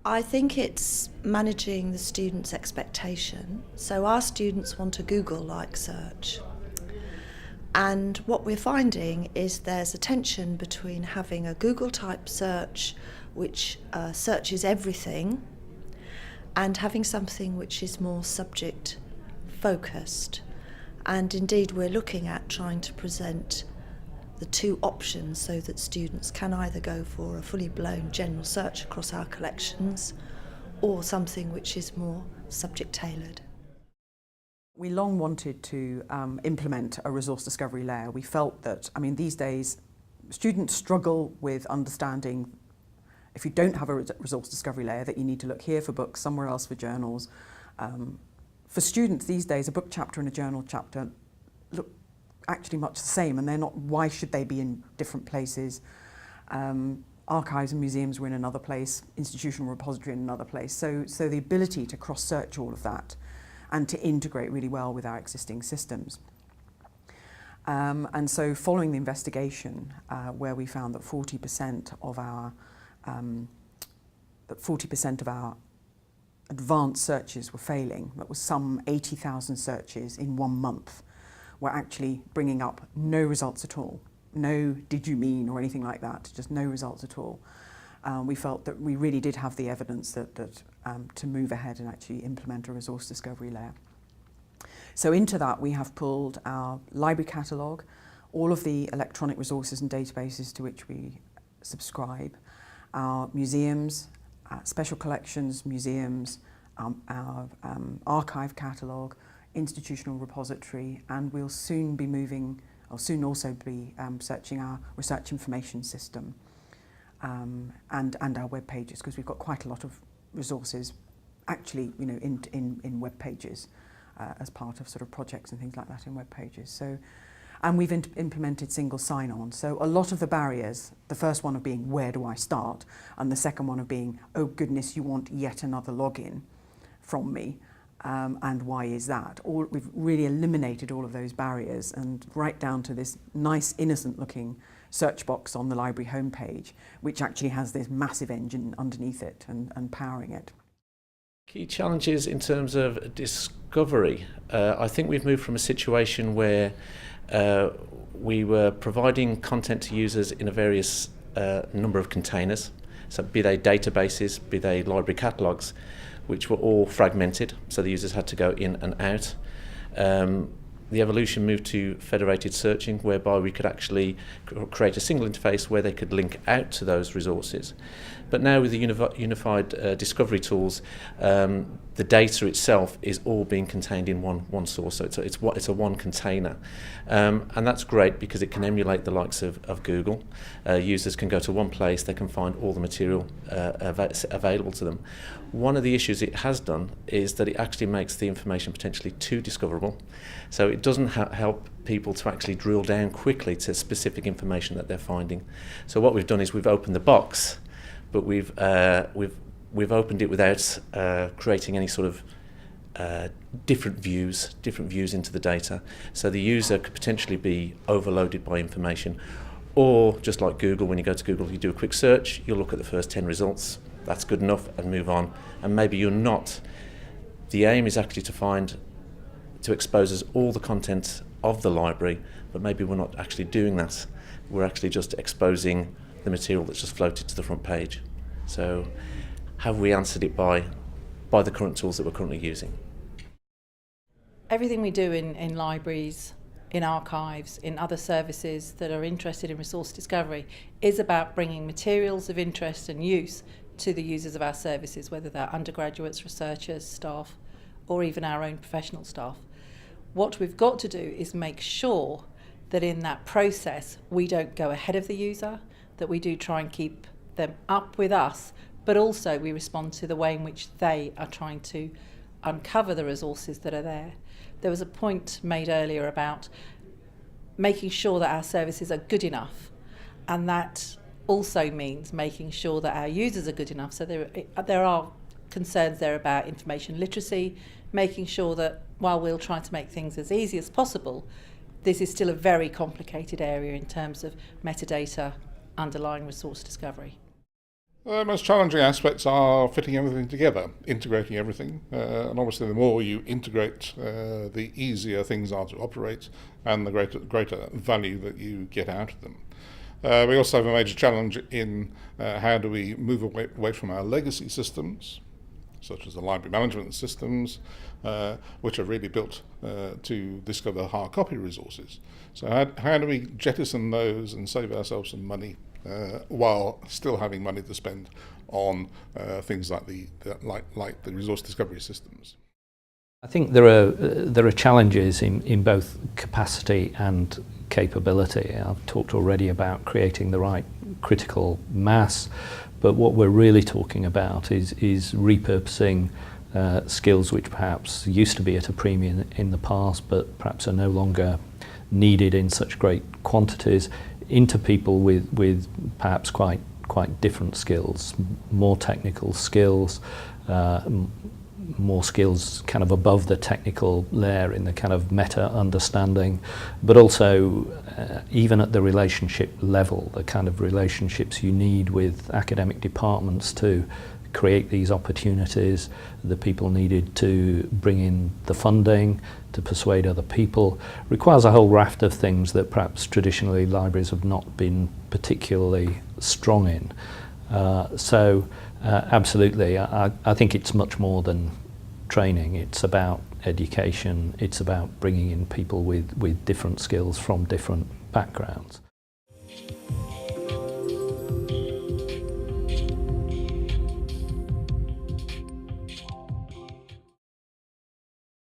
I think it's managing the student's expectation. So our students want a Google-like search. And what we're finding is there's a tension between having a Google-type search which searches everything and having something which is more subject-focused. And indeed we're looking at trying to present the two options so that students can either go for a fully blown general search across our collections or something which is more subject tailored. We long wanted to implement a resource discovery layer. We felt that, these days students struggle with understanding, if you don't have a resource discovery layer, that you need to look here for books, somewhere else for journals. For students these days, a book chapter and a journal chapter look actually much the same, and they're not. Why should they be in different places? Archives and museums were in another place, institutional repository in another place. So the ability to cross-search all of that and to integrate really well with our existing systems. And so following the investigation, where we found that 40% of our advanced searches were failing, that was some 80,000 searches in 1 month, were actually bringing up no results at all. No did you mean or anything like that, just no results at all. We felt that we really did have the evidence that to move ahead and actually implement a resource discovery layer. So into that we have pulled our library catalogue, all of the electronic resources and databases to which we subscribe, our museums, special collections, museums, our archive catalogue, institutional repository, and we'll soon be moving, or soon also be searching our research information system and our web pages, because we've got quite a lot of resources actually in web pages as part of sort of projects and things like that in web pages. So, and we've implemented single sign-on. So a lot of the barriers, the first one of being where do I start, and the second one of being, oh goodness, you want yet another login from me, and why is that? We've really eliminated all of those barriers, and right down to this nice innocent looking search box on the library homepage, which actually has this massive engine underneath it and powering it. Key challenges in terms of discovery. I think we've moved from a situation where we were providing content to users in a various number of containers, so be they databases, be they library catalogues, which were all fragmented, so the users had to go in and out. The evolution moved to federated searching, whereby we could actually create a single interface where they could link out to those resources. But now with the unified discovery tools, the data itself is all being contained in one source, so it's a one container. And that's great because it can emulate the likes of Google. Users can go to one place, they can find all the material available to them. One of the issues it has done is that it actually makes the information potentially too discoverable. So it doesn't help people to actually drill down quickly to specific information that they're finding. So what we've done is we've opened the box, but we've opened it without creating any sort of different views into the data. So the user could potentially be overloaded by information, or just like Google, when you go to Google, you do a quick search, you'll look at the first 10 results, that's good enough, and move on. And maybe you're not. The aim is actually to expose us all the content of the library, but maybe we're not actually doing that. We're actually just exposing the material that's just floated to the front page. So have we answered it by the current tools that we're currently using? Everything we do in libraries, in archives, in other services that are interested in resource discovery is about bringing materials of interest and use to the users of our services, whether they're undergraduates, researchers, staff, or even our own professional staff. What we've got to do is make sure that in that process we don't go ahead of the user, that we do try and keep them up with us, but also we respond to the way in which they are trying to uncover the resources that are there. There was a point made earlier about making sure that our services are good enough, and that also means making sure that our users are good enough. So there are concerns there about information literacy, making sure that while we'll try to make things as easy as possible, this is still a very complicated area in terms of metadata underlying resource discovery. The most challenging aspects are fitting everything together, integrating everything, and obviously the more you integrate, the easier things are to operate and the greater value that you get out of them. We also have a major challenge in how do we move away from our legacy systems, such as the library management systems, which are really built to discover hard copy resources. So how do we jettison those and save ourselves some money while still having money to spend on things like the resource discovery systems? I think there are challenges in both capacity and capability. I've talked already about creating the right critical mass, but what we're really talking about is repurposing skills which perhaps used to be at a premium in the past but perhaps are no longer needed in such great quantities into people with perhaps quite different skills, more technical skills, more skills kind of above the technical layer in the kind of meta understanding, but also even at the relationship level, the kind of relationships you need with academic departments to create these opportunities, the people needed to bring in the funding, to persuade other people, requires a whole raft of things that perhaps traditionally libraries have not been particularly strong in. Absolutely, I think it's much more than training. It's about education. It's about bringing in people with different skills from different backgrounds.